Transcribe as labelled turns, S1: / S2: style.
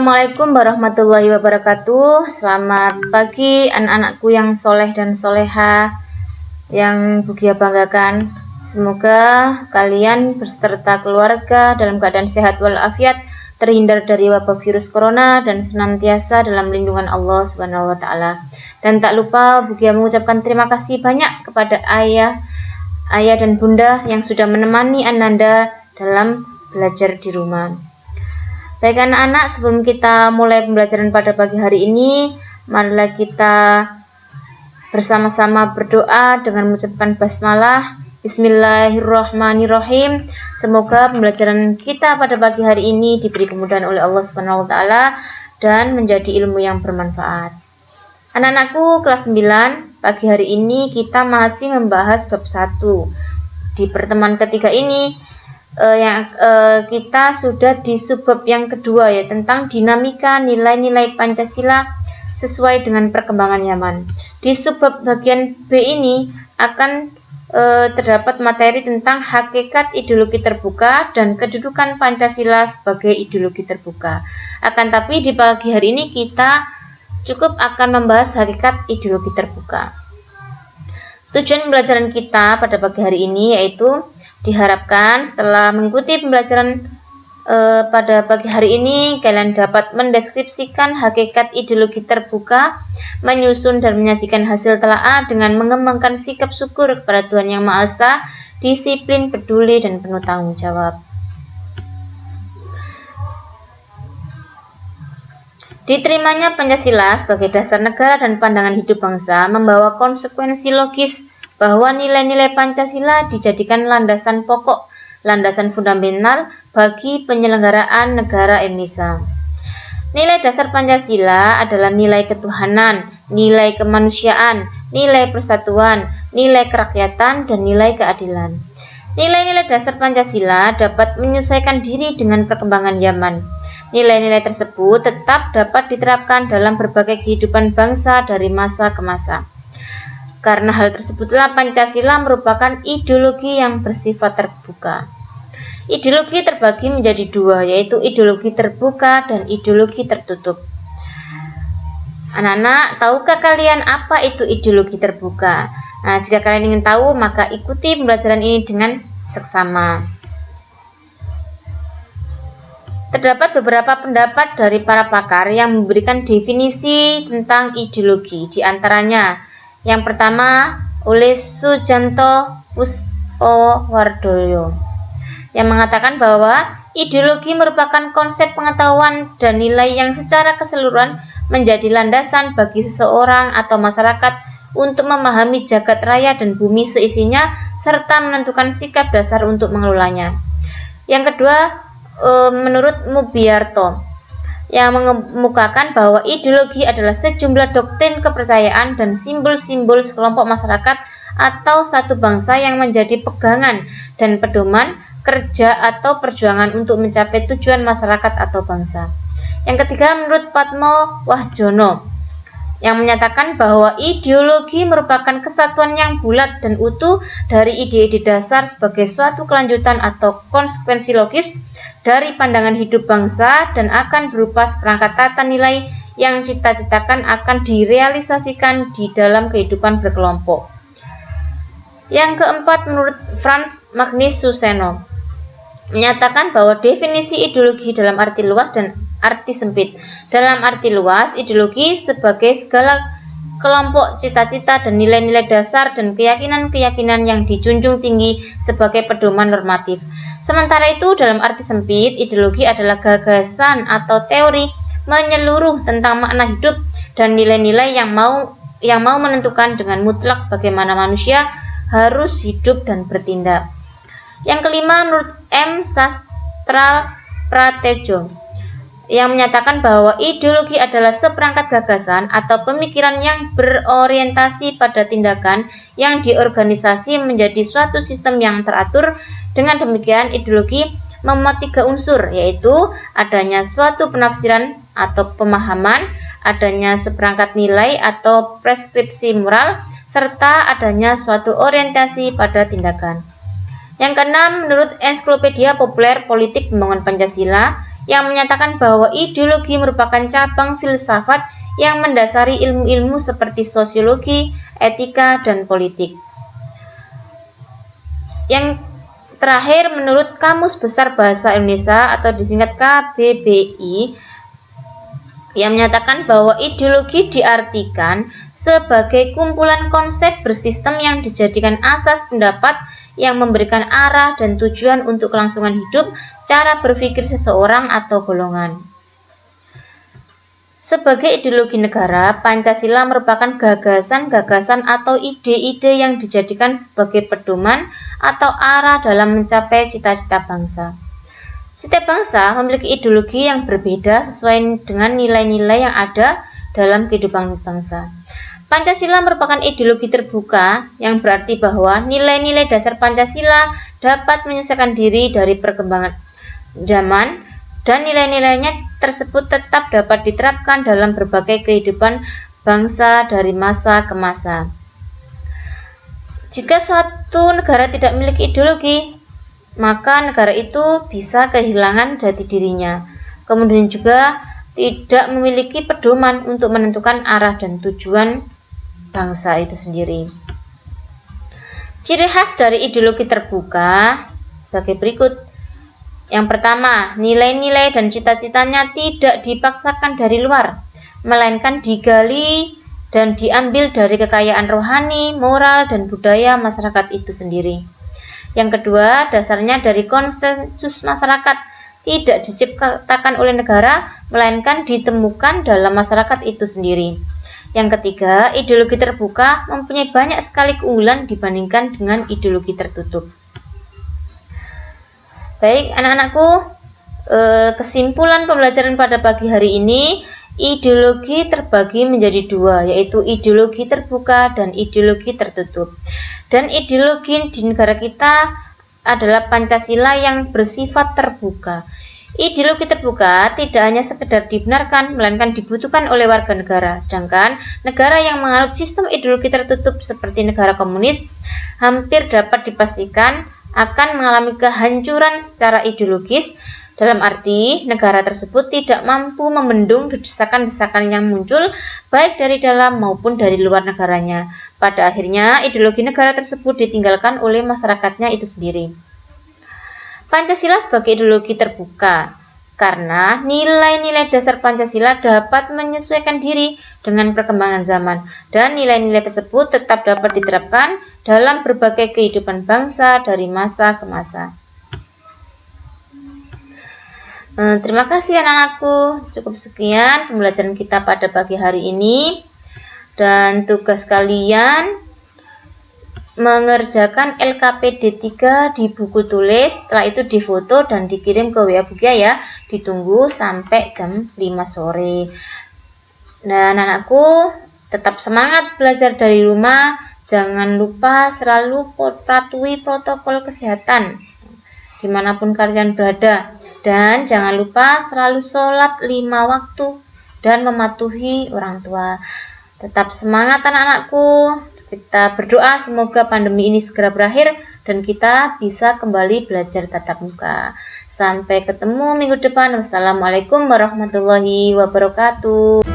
S1: Assalamualaikum warahmatullahi wabarakatuh. Selamat pagi anak-anakku yang soleh dan soleha, yang Bugia banggakan. Semoga kalian beserta keluarga dalam keadaan sehat walafiat, terhindar dari wabah virus corona, dan senantiasa dalam lindungan Allah Subhanahu wa Ta'ala. Dan tak lupa Bugia mengucapkan terima kasih banyak kepada ayah dan bunda yang sudah menemani Ananda dalam belajar di rumah. Baik anak-anak, sebelum kita mulai pembelajaran pada pagi hari ini, marilah kita bersama-sama berdoa dengan mengucapkan basmalah. Bismillahirrahmanirrahim. Semoga pembelajaran kita pada pagi hari ini diberi kemudahan oleh Allah Subhanahu wa Ta'ala dan menjadi ilmu yang bermanfaat. Anak-anakku kelas 9, pagi hari ini kita masih membahas bab 1. Di pertemuan ketiga ini kita sudah di subbab yang kedua, ya, tentang dinamika nilai-nilai Pancasila sesuai dengan perkembangan zaman. Di subbab bagian B ini akan terdapat materi tentang hakikat ideologi terbuka dan kedudukan Pancasila sebagai ideologi terbuka. Akan tapi di pagi hari ini kita cukup akan membahas hakikat ideologi terbuka. Tujuan pembelajaran kita pada pagi hari ini yaitu diharapkan setelah mengikuti pembelajaran pada pagi hari ini, kalian dapat mendeskripsikan hakikat ideologi terbuka, menyusun dan menyajikan hasil telaah dengan mengembangkan sikap syukur kepada Tuhan Yang Maha Esa, disiplin, peduli, dan penuh tanggung jawab. Diterimanya Pancasila sebagai dasar negara dan pandangan hidup bangsa membawa konsekuensi logis bahwa nilai-nilai Pancasila dijadikan landasan pokok, landasan fundamental bagi penyelenggaraan negara Indonesia. Nilai dasar Pancasila adalah nilai ketuhanan, nilai kemanusiaan, nilai persatuan, nilai kerakyatan, dan nilai keadilan. Nilai-nilai dasar Pancasila dapat menyesuaikan diri dengan perkembangan zaman. Nilai-nilai tersebut tetap dapat diterapkan dalam berbagai kehidupan bangsa dari masa ke masa. Karena hal tersebutlah Pancasila merupakan ideologi yang bersifat terbuka. Ideologi terbagi menjadi dua, yaitu ideologi terbuka dan ideologi tertutup. Anak-anak, tahukah kalian apa itu ideologi terbuka? Nah, jika kalian ingin tahu, maka ikuti pembelajaran ini dengan seksama. Terdapat beberapa pendapat dari para pakar yang memberikan definisi tentang ideologi, di antaranya yang pertama oleh Sujanto Puspowardoyo yang mengatakan bahwa ideologi merupakan konsep pengetahuan dan nilai yang secara keseluruhan menjadi landasan bagi seseorang atau masyarakat untuk memahami jagat raya dan bumi seisinya serta menentukan sikap dasar untuk mengelolanya. Yang kedua, menurut Mubiarto yang mengemukakan bahwa ideologi adalah sejumlah doktrin kepercayaan dan simbol-simbol sekelompok masyarakat atau satu bangsa yang menjadi pegangan dan pedoman kerja atau perjuangan untuk mencapai tujuan masyarakat atau bangsa. Yang ketiga, menurut Patmo Wahjono yang menyatakan bahwa ideologi merupakan kesatuan yang bulat dan utuh dari ide-ide dasar sebagai suatu kelanjutan atau konsekuensi logis dari pandangan hidup bangsa dan akan berupa seperangkat tata nilai yang cita-citakan akan direalisasikan di dalam kehidupan berkelompok. Yang keempat, menurut Frans Magnus Suseno menyatakan bahwa definisi ideologi dalam arti luas dan arti sempit. Dalam arti luas, ideologi sebagai segala kelompok cita-cita dan nilai-nilai dasar dan keyakinan-keyakinan yang dijunjung tinggi sebagai pedoman normatif. Sementara itu, dalam arti sempit, ideologi adalah gagasan atau teori menyeluruh tentang makna hidup dan nilai-nilai yang mau menentukan dengan mutlak bagaimana manusia harus hidup dan bertindak. Yang kelima, menurut M. Sastra Pratejo yang menyatakan bahwa ideologi adalah seperangkat gagasan atau pemikiran yang berorientasi pada tindakan yang diorganisasi menjadi suatu sistem yang teratur. Dengan demikian, ideologi memuat 3 unsur, yaitu adanya suatu penafsiran atau pemahaman, adanya seperangkat nilai atau preskripsi moral, serta adanya suatu orientasi pada tindakan. Yang keenam, menurut Ensiklopedia Populer Politik Pembangunan Pancasila, yang menyatakan bahwa ideologi merupakan cabang filsafat yang mendasari ilmu-ilmu seperti sosiologi, etika, dan politik. Yang terakhir, menurut Kamus Besar Bahasa Indonesia atau disingkat KBBI, yang menyatakan bahwa ideologi diartikan sebagai kumpulan konsep bersistem yang dijadikan asas pendapat yang memberikan arah dan tujuan untuk kelangsungan hidup, cara berpikir seseorang atau golongan. Sebagai ideologi negara, Pancasila merupakan gagasan-gagasan atau ide-ide yang dijadikan sebagai pedoman atau arah dalam mencapai cita-cita bangsa. Setiap bangsa memiliki ideologi yang berbeda sesuai dengan nilai-nilai yang ada dalam kehidupan bangsa. Pancasila merupakan ideologi terbuka yang berarti bahwa nilai-nilai dasar Pancasila dapat menyesuaikan diri dari perkembangan zaman, dan nilai-nilainya tersebut tetap dapat diterapkan dalam berbagai kehidupan bangsa dari masa ke masa. Jika suatu negara tidak memiliki ideologi, maka negara itu bisa kehilangan jati dirinya. Kemudian juga tidak memiliki pedoman untuk menentukan arah dan tujuan bangsa itu sendiri. Ciri khas dari ideologi terbuka sebagai berikut. Yang pertama, nilai-nilai dan cita-citanya tidak dipaksakan dari luar, melainkan digali dan diambil dari kekayaan rohani, moral, dan budaya masyarakat itu sendiri. Yang kedua, dasarnya dari konsensus masyarakat, tidak diciptakan oleh negara, melainkan ditemukan dalam masyarakat itu sendiri. Yang ketiga, ideologi terbuka mempunyai banyak sekali keunggulan dibandingkan dengan ideologi tertutup. Baik, anak-anakku, kesimpulan pembelajaran pada pagi hari ini, ideologi terbagi menjadi dua, yaitu ideologi terbuka dan ideologi tertutup. Dan ideologi di negara kita adalah Pancasila yang bersifat terbuka. Ideologi terbuka tidak hanya sekedar dibenarkan, melainkan dibutuhkan oleh warga negara. Sedangkan negara yang menganut sistem ideologi tertutup seperti negara komunis hampir dapat dipastikan akan mengalami kehancuran secara ideologis, dalam arti negara tersebut tidak mampu membendung desakan-desakan yang muncul baik dari dalam maupun dari luar negaranya. Pada akhirnya ideologi negara tersebut ditinggalkan oleh masyarakatnya itu sendiri. Pancasila sebagai ideologi terbuka karena nilai-nilai dasar Pancasila dapat menyesuaikan diri dengan perkembangan zaman, dan nilai-nilai tersebut tetap dapat diterapkan dalam berbagai kehidupan bangsa dari masa ke masa. Terima kasih anak-anakku, cukup sekian pembelajaran kita pada pagi hari ini, dan tugas kalian mengerjakan LKPD 3 di buku tulis, setelah itu difoto dan dikirim ke WA Bukia ya, ditunggu sampai jam 5 sore. Dan anakku tetap semangat belajar dari rumah, jangan lupa selalu patuhi protokol kesehatan dimanapun kalian berada, dan jangan lupa selalu sholat 5 waktu dan mematuhi orang tua. Tetap semangat anak-anakku. Kita berdoa semoga pandemi ini segera berakhir dan kita bisa kembali belajar tatap muka. Sampai ketemu minggu depan. Wassalamualaikum warahmatullahi wabarakatuh.